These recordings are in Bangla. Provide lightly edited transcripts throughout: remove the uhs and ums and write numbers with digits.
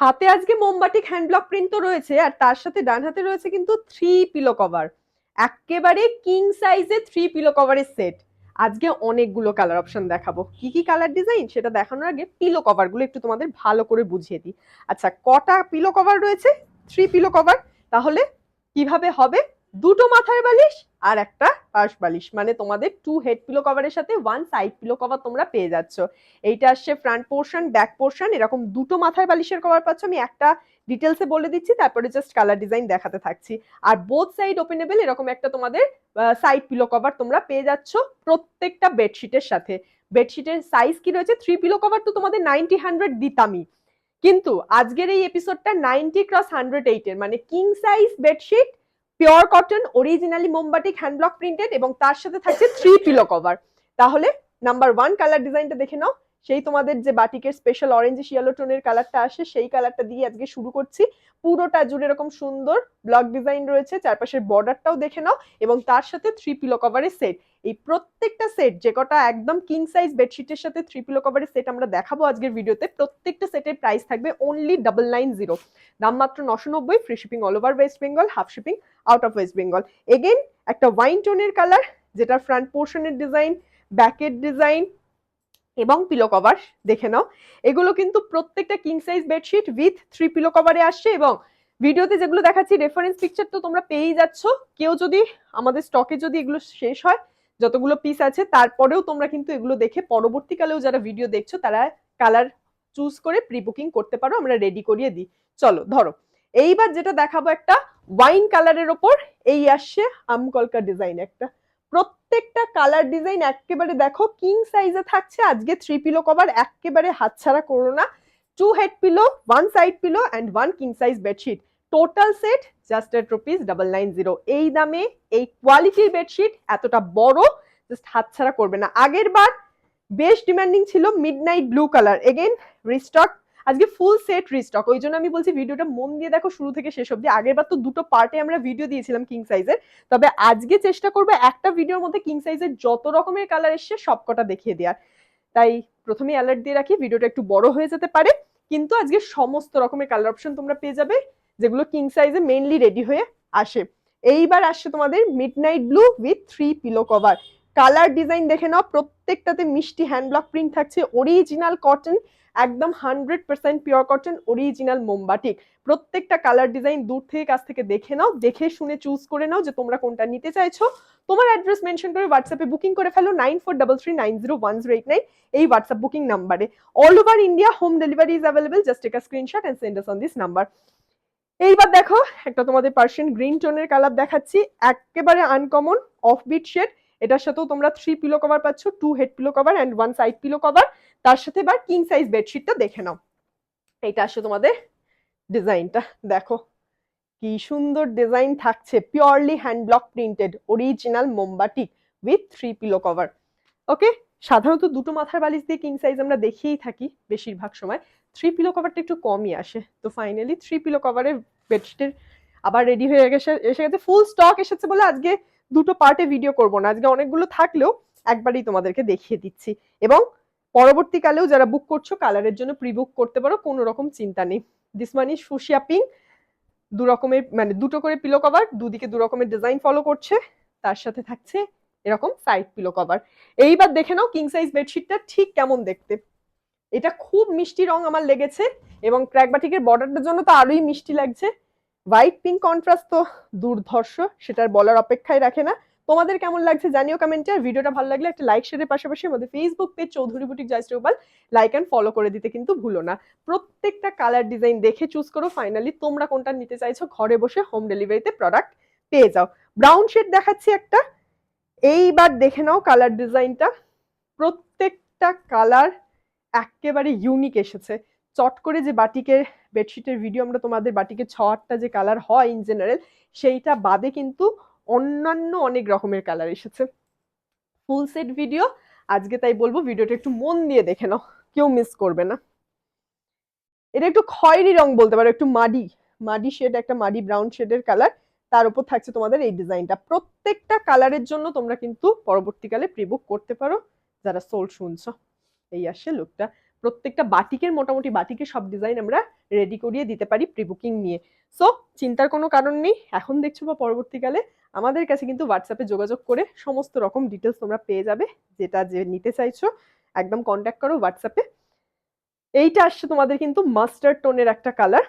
হাতে আজকে মোমবাটিক হ্যান্ড ব্লক প্রিন্ট তো রয়েছে, আর তার সাথে ডান হাতে রয়েছে কিন্তু 3 পিলো কভার, একেবারে কিং সাইজে 3 পিলো কভারের সেট। আজকে অনেকগুলো কালার অপশন দেখাবো, কি কি কালার ডিজাইন সেটা দেখানোর আগে পিলো কভার গুলো একটু তোমাদের ভালো করে বুঝিয়ে দিই। আচ্ছা, কটা পিলো কভার রয়েছে? 3 পিলো কভার। তাহলে কিভাবে হবে? দুটো মাথার বালিশ আর একটা পাশ বালিশ, মানে তোমাদের 2 হেড পিলো কভারের সাথে 1 সাইড পিলো কভার তোমরা পেয়ে যাচ্ছ। এইটা আসছে ফ্রন্ট পোর্শন, ব্যাক পোর্শন, এরকম দুটো মাথার বালিশের কভার পাচ্ছ। আমি একটা ডিটেলসে বলে দিচ্ছি, তারপরে জাস্ট কালার ডিজাইন দেখাতে থাকছি। আর বোথ সাইড ওপেনেবল এরকম একটা তোমাদের সাইড পিলো কভার তোমরা পেয়ে যাচ্ছ প্রত্যেকটা বেডশিটের সাথে। বেডশিটের সাইজ কি রয়েছে? 3 পিলো কভার তো তোমাদের 90-100 দিতামই, কিন্তু আজকের এই এপিসোডটা 90x108 এর, মানে king size bedsheet, pure cotton, originally মোমবাটিক হ্যান্ড ব্লক প্রিন্টেড, এবং তার সাথে থাকছে 3 পিলো কভার। তাহলে নাম্বার 1 কালার ডিজাইনটা দেখে নাও। সেই তোমাদের যে বাটিকের স্পেশাল অরেঞ্জ ইয়েলো টোনের কালারটা আসে, সেই কালারটা দিয়ে আজকে শুরু করছি। পুরোটা জুড়ে এরকম সুন্দর ব্লক ডিজাইন রয়েছে, চারপাশের বর্ডারটাও দেখে নাও, এবং তার সাথে 3 পিলো কভারের সেট। এই প্রত্যেকটা সেট, যে কটা একদম কিং সাইজ বেডশিটের সাথে 3 পিলো কভারের সেট আমরা দেখাবো আজকের ভিডিওতে, প্রত্যেকটা সেটের প্রাইস থাকবে অনলি 990, দাম মাত্র 990, free shipping all over West Bengal, half shipping out of West Bengal. Again একটা ওয়াইন টোনের কালার, যেটা ফ্রন্ট পোর্শনের ডিজাইন, ব্যাকের ডিজাইন এবং পিলো কভার দেখে নাও। এগুলো কিন্তু প্রত্যেকটা king size bedsheet with 3 pillow কভারে আসছে, এবং ভিডিওতে যেগুলো দেখাচ্ছি রেফারেন্স পিকচার তো তোমরা পেয়েই যাচ্ছ। কেউ যদি আমাদের স্টকে যদি এগুলো শেষ হয়, যতগুলো পিস আছে, তারপরেও তোমরা কিন্তু এগুলো দেখে পরবর্তীকালেও যারা ভিডিও দেখছো তারা কালার চুজ করে প্রি বুকিং করতে পারো, আমরা রেডি করিয়ে দিই। চলো ধরো, এইবার যেটা দেখাবো একটা ওয়াইন কালারের ওপর, এই আসছে আমকলকা ডিজাইন একটা। প্রত্যেকটা কালার ডিজাইন একেবারে দেখো কিং সাইজে থাকছে। আজকে 3 পিলো কভার একেবারে হাতছাড়া করো না। 2 head pillow, 1 side pillow and 1 king size bedsheet, total set just at ₹990। এই দামে এই কোয়ালিটির বেডশিট এতটা বড় জাস্ট হাতছাড়া করবে না। আগের বার বেশ ডিমান্ডিং ছিল midnight blue colour, again restock, আজকে ফুল সেট রিস্টক। ওই জন্য আমি বলছি ভিডিওটা মন দিয়ে দেখো শুরু থেকে শেষ অব্দি। আগের বার তো দুটো পার্টে আমরা ভিডিও দিয়েছিলাম কিং সাইজের, তবে আজকে চেষ্টা করবো একটা ভিডিওর মধ্যে কিং সাইজের যত রকমের কালার এসছে সবকটা দেখিয়ে দেওয়ার। তাই প্রথমেই অ্যালার্ট দিয়ে রাখি, ভিডিওটা একটু বড় হয়ে যেতে পারে, কিন্তু আজকে সমস্ত রকমের কালার অপশন তোমরা পেয়ে যাবে, যেগুলো কিং সাইজে মেইনলি রেডি হয়ে আসে। এইবার আসছে তোমাদের midnight blue with 3 pillow cover. Colour design দেখে নাও, প্রত্যেকটাতে মিষ্টি হ্যান্ড ব্লক প্রিন্ট থাকছে, অরিজিনাল কটন, একদম 100% পিওর কটন, অরিজিনাল মোমবাটিক। প্রত্যেকটা কালার ডিজাইন দূর থেকে কাছ থেকে দেখে নাও, দেখে শুনে চুজ করে নাও যে তোমরা কোনটা নিতে চাইছো। তোমার অ্যাড্রেস মেনশন করে হোয়াটসঅ্যাপে বুকিং করে ফেলো 9433901089 এই হোয়াটসঅ্যাপ বুকিং নাম্বারে। All over India home delivery is available, just take a screenshot and send us on this number. এইবার দেখো একটা তোমাদের পার্সিয়ান গ্রিন টোনের কালার দেখাচ্ছি, একেবারে আনকমন অফ বিট শেড। এটার সাথেও তোমরা 3 পিলো কভার পাচ্ছ, 2 head pillow cover and 1 side pillow cover. তার সাথে এবার কিং সাইজ বেডশিটটা দেখে নাও। এটা আসছে তোমাদের ডিজাইনটা, দেখো কি সুন্দর ডিজাইন থাকছে, purely hand block printed, original মোমবাটিক উইথ 3 পিলো কভার। ওকে, সাধারণত দুটো মাথার বালিশ দিয়ে কিং সাইজ আমরা দেখিয়েই থাকি বেশিরভাগ সময়, 3 পিলো কভারটা একটু কমই আসে। তো ফাইনালি 3 পিলো কভারের বেডশিটের আবার রেডি হয়ে এসে গেছে, ফুল স্টক এসেছে বলে আজকে দুটো পার্টে ভিডিও করব না, আজকে অনেকগুলো থাকলেও একবারই তোমাদেরকে দেখিয়ে দিচ্ছি। এবং পরবর্তীকালেও যারা বুক করছো কালারের জন্য প্রি বুক করতে পারো, কোনো রকম চিন্তা নেই। This one is fuchsia pink, দু রকমের মানে দুটো করে পিলো কভার, দুদিকে দু রকমের ডিজাইন ফলো করছে, তার সাথে থাকছে এরকম সাইড পিলো কভার। এইবার দেখে নাও কিং সাইজ বেডশিটটা ঠিক কেমন দেখতে। এটা খুব মিষ্টি রং আমার লেগেছে, এবং ক্র্যাক বাটিকের বর্ডারটার জন্য তো আরোই মিষ্টি লাগছে। হোয়াইট পিঙ্ক কন্ট্রাস্ট তো দুর্ধর্ষ, সেটার বলার অপেক্ষায় রাখে না। তোমাদের কেমন লাগছে জানিও কমেন্টে। আর ভিডিওটা ভালো লাগলে একটা লাইক শেয়ারের পাশাপাশি আমাদের Facebook page Chowdhury boutique Joyshree Gopal like and follow করে দিতে কিন্তু ভুলো না। প্রত্যেকটা কালার ডিজাইন দেখে চুজ করো, ফাইনালি তোমরা কোনটা নিতে চাইছো ঘরে বসে হোম ডেলিভারিতে প্রোডাক্ট পেয়ে যাও। ব্রাউন শেড দেখাচ্ছি একটা, এইবার দেখে নাও কালার ডিজাইনটা। প্রত্যেকটা কালার একেবারে ইউনিক এসেছে। চট করে যে বাটিকের বেডশিটের ভিডিও আমরা তোমাদের বাটিকের 6-8টা যে কালার হয় ইন জেনারেল, সেইটা বাদে কিন্তু অন্যান্য অনেক রকমের কালার এসেছে। ফুল সেট ভিডিও আজকে, তাই বলবো ভিডিওটা একটু মন দিয়ে দেখে নাও, কেউ মিস করবে না। এটা একটু খয়েরি রং বলতে পারো, একটু মাডি মাডি শেড, একটা মাডি ব্রাউন শেডের কালার, তার উপর থাকছে তোমাদের এই ডিজাইনটা। প্রত্যেকটা কালারের জন্য তোমরা কিন্তু পরবর্তীকালে প্রি বুক করতে পারো যারা সোল শুনছো। এই আসছে লুকটা, প্রত্যেকটা বাটিকের মোটামুটি বাটিকের সব ডিজাইন আমরা রেডি করিয়ে দিতে পারি প্রি বুকিং নিয়ে। সো চিন্তার কোনো কারণ নেই, এখন দেখছো বা পরবর্তীকালে আমাদের কাছে কিন্তু হোয়াটসঅ্যাপে যোগাযোগ করে সমস্ত রকম ডিটেলস তোমরা পেয়ে যাবে, যেটা যে নিতে চাইছো একদম কন্ট্যাক্ট করো হোয়াটসঅ্যাপে। এইটা আসছে তোমাদের কিন্তু মাস্টার্ড টোনের একটা কালার,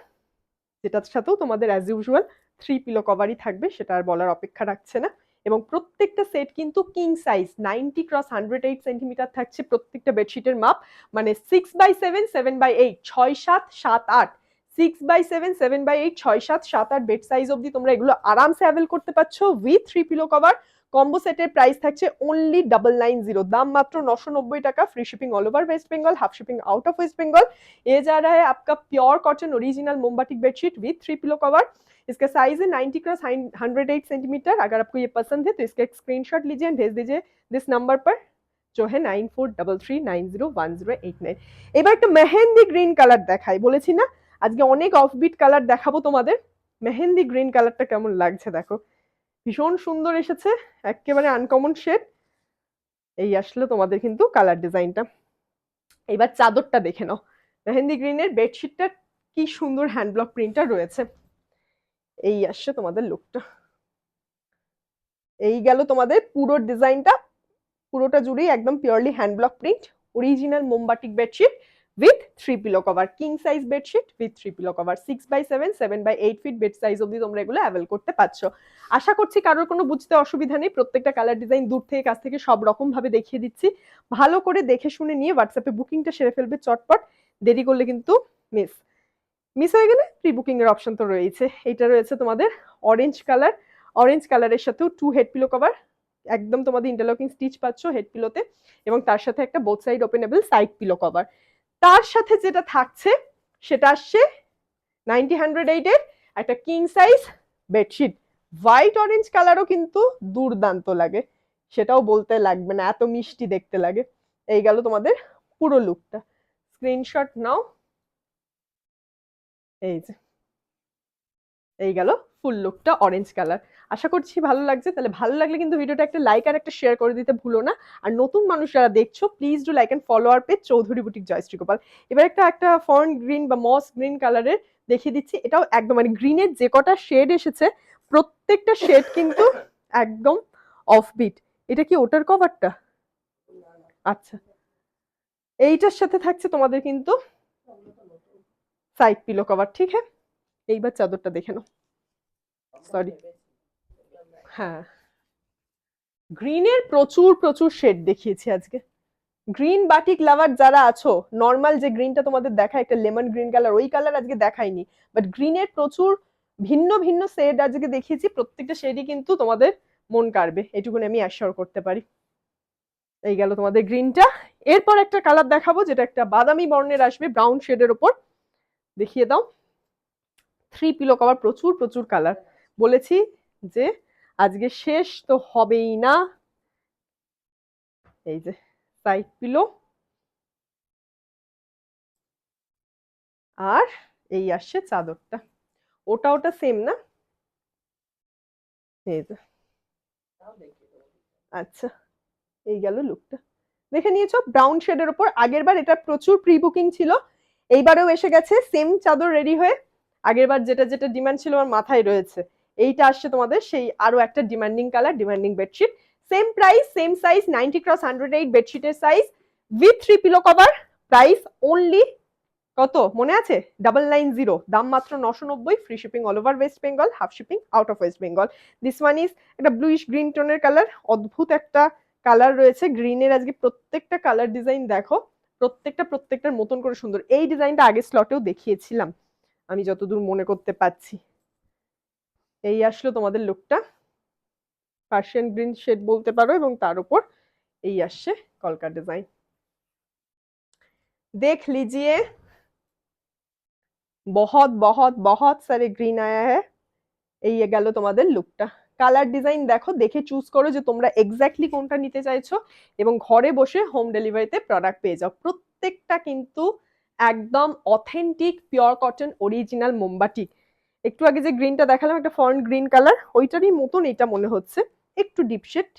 যেটার সাথেও তোমাদের অ্যাজ ইউজুয়াল 3 পিলো কভারই থাকবে, সেটা আর বলার অপেক্ষা রাখছে না। এবং প্রত্যেকটা সেট কিন্তু কিং সাইজ 90 ক্রস 108 সেন্টিমিটার থাকছে প্রত্যেকটা বেডশিটের মাপ, মানে 6x7 7x8 6-7 7-8 6x7 7x8 6-7 7-8 bed size অবধি তোমরা এগুলো আরামসে অ্যাভেল করতে পারছো উইথ 3 পিলো কভার। কম্বো সেটের প্রাইস থাকছে অনলি 990, দাম মাত্র 990 টাকা, free shipping all over West Bengal, half shipping out of West Bengal. ये जा रहा है आपका प्योर कॉटन ओरिजिनल मोमबाटिक बेडशीट विथ 3 पिलो कवर। इसका साइज है 90 क्रॉस 108 सेंटीमीटर। अगर आपको ये पसंद है तो इसका एक स्क्रीनशॉट लीजिए एंड भेज दीजिए दिस नंबर पर, जो है 9433901089। এবার একটা মেহেন্দি গ্রিন কালার দেখাই, বলেছি না আজকে অনেক অফবিট কালার দেখাবো তোমাদের। মেহেন্দি গ্রিন কালারটা কেমন লাগছে দেখো, ভীষণ সুন্দর এসেছে, একেবারে আনকমন শেড। এই আসলে তোমাদের কিন্তু কালার ডিজাইনটা। এবার চাদরটা দেখে নাও, মেহেন্দি গ্রিনের বেডশিটটা কি সুন্দর হ্যান্ড ব্লক প্রিন্টার রয়েছে। এই আসছে তোমাদের লুকটা, এই গেল তোমাদের পুরো ডিজাইনটা, পুরোটা জুড়েই একদম purely hand block print, original মোমবাটিক bedsheet with 3 pillow cover, king size bedsheet with 3 pillow cover, 6x7 7x8 feet bed size অবধি তোমরা এগুলো অ্যাভেল করতে পারছো। আশা করছি কারোর কোনো বুঝতে অসুবিধা নেই, প্রত্যেকটা কালার ডিজাইন দূর থেকে কাছ থেকে সব রকম ভাবে দেখিয়ে দিচ্ছি, ভালো করে দেখে শুনে নিয়ে হোয়াটসঅ্যাপে বুকিংটা সেরে ফেলবে চটপট, দেরি করলে কিন্তু মিস হয়ে গেলে প্রি বুকিং এর অপশন তো রয়েছে। এটা রয়েছে তোমাদের অরেঞ্জ কালার, অরেঞ্জ কালারের সাথেও 2 হেড পিলো কভার, একদম তোমাদের ইন্টারলকিং স্টিচ পাচ্ছ হেড পিলোতে, এবং তার সাথে একটা both side openable side pillow cover. তার সাথে যেটা থাকছে সেটা আসছে 90-108 এর একটা king size bedsheet, white orange কালারও কিন্তু দুর্দান্ত লাগে, সেটাও বলতে লাগবে না, এত মিষ্টি দেখতে লাগে। এই গেল তোমাদের পুরো লুকটা, স্ক্রিনশট নাও। এই যে এই গেল ফুল লুকটা অরেঞ্জ কালার। আশা করছি ভালো লাগছে, তাহলে ভালো লাগলে কিন্তু ভিডিওটা একটা লাইক আর একটা শেয়ার করে দিতে ভুলো না। আর নতুন মানুষ যারা দেখছো please do like and follow our page Chowdhury boutique Joyshree Gopal. এবার একটা ফর্ন গ্রিন বা মস গ্রিন কালারের দেখিয়ে দিচ্ছি, এটাও একদম মানে গ্রিনের যে কটা শেড এসেছে প্রত্যেকটা শেড কিন্তু একদম অফবিট। এটা কি ওটার কভারটা? আচ্ছা, এইটার সাথে থাকছে তোমাদের কিন্তু সাইড পিলো কভার, ঠিক হ্যাঁ। এইবার চাদরটা দেখে নাও, সরি হ্যাঁ, গ্রিনের প্রচুর প্রচুর শেড দেখিয়েছি আজকে। গ্রিন বাটিক লাভার যারা আছো, নর্মাল যে গ্রিনটা তোমাদের দেখা একটা লেমন গ্রিন কালার, ওই কালার আজকে দেখাইনি, বাট গ্রিনের প্রচুর ভিন্ন ভিন্ন শেড আজকে দেখিয়েছি, প্রত্যেকটা শেডই কিন্তু তোমাদের মন কাড়বে, এটুকুনি আমি অ্যাশিওর করতে পারি। এই গেল তোমাদের গ্রিনটা। এরপর একটা কালার দেখাবো যেটা একটা বাদামি বর্ণের আসবে ব্রাউন শেডের ওপর, দেখিয়ে দাও। 3 পিলো কভার, প্রচুর প্রচুর কালার, বলেছি যে আজকে শেষ তো হবেই না। এই যে সাইড পিলো, আর এই আসছে চাদরটা, ওটা সেম না? এই যে আচ্ছা, এই গেল লুকটা, দেখে নিয়েছো ব্রাউন শেডের উপর। আগের বার এটা প্রচুর প্রি বুকিং ছিল, এইবারেও এসে গেছে সেম চাদর রেডি হয়ে। আগের বার যেটা যেটা ডিমান্ড ছিল আমার মাথায় রয়েছে, এইটা আসছে তোমাদের সেই আরো একটা demanding colour, demanding bedsheet, same price same size 90 cross 108 বেডশিটের size with 3 pillow cover, price only কত মনে আছে? 990, দাম মাত্র 990, free shipping all over West Bengal, half shipping out of West Bengal. This one is একটা ব্লুইশ গ্রিন টোনের কালার, অদ্ভুত একটা কালার রয়েছে গ্রিনের। আজকে প্রত্যেকটা কালার ডিজাইন দেখো, প্রত্যেকটার মতন করে সুন্দর। এই ডিজাইনটা আগের স্লটেও দেখিয়েছিলাম আমি যতদূর মনে করতে পারছি। এই আসলো তোমাদের লুকটা, পার্সিয়ান গ্রিন শেড বলতে পারো, এবং তার উপর এই আসছে কলকা ডিজাইন। देख लीजिए, बहुत बहुत बहुत सारे ग्रीन आया है। এই গেল তোমাদের লুকটা, কালার ডিজাইন দেখো, দেখে চুজ করো যে তোমরা এক্স্যাক্টলি কোনটা নিতে চাইছো, এবং ঘরে বসে হোম ডেলিভারিতে প্রোডাক্ট পেয়ে যাও। প্রত্যেকটা কিন্তু একদম অথেন্টিক পিওর কটন অরিজিনাল মোমবাটিক। একটু আগে যে গ্রিনটা দেখালাম একটা ফরেন গ্রিন কালার, ওইটারই মতন এটা মনে হচ্ছে, একটু ডিপ শেড।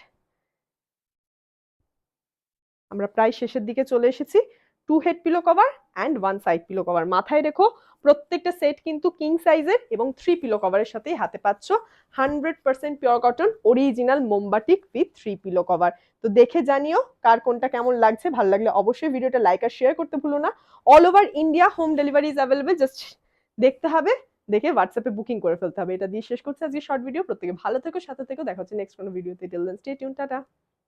আমরা প্রায় শেষের দিকে চলে এসেছি, 2 head pillow cover and 1 side pillow cover. মাথায় রেখো প্রত্যেকটা সেট কিন্তু কিং সাইজের এবং 3 পিলো কভারের সাথেই হাতে পাচ্ছ। 100% পিওর কটন অরিজিনাল মোমবাটিক উইথ 3 পিলো কভার। তো দেখে জানিও কার কোনটা কেমন লাগছে। ভালো লাগলে অবশ্যই ভিডিওটা লাইক আর শেয়ার করতে ভুলো না। All over India home delivery is available, just দেখতে হবে, দেখে হোয়াটসঅ্যাপে বুকিং করে ফেলতে হবে। এটা দিয়ে শেষ করছি আজকে শর্ট ভিডিও। প্রত্যেকে ভালো থেকো, সাথে থেকো, দেখা হচ্ছে নেক্সট কোনো ভিডিওতে। Till then stay tune, tata.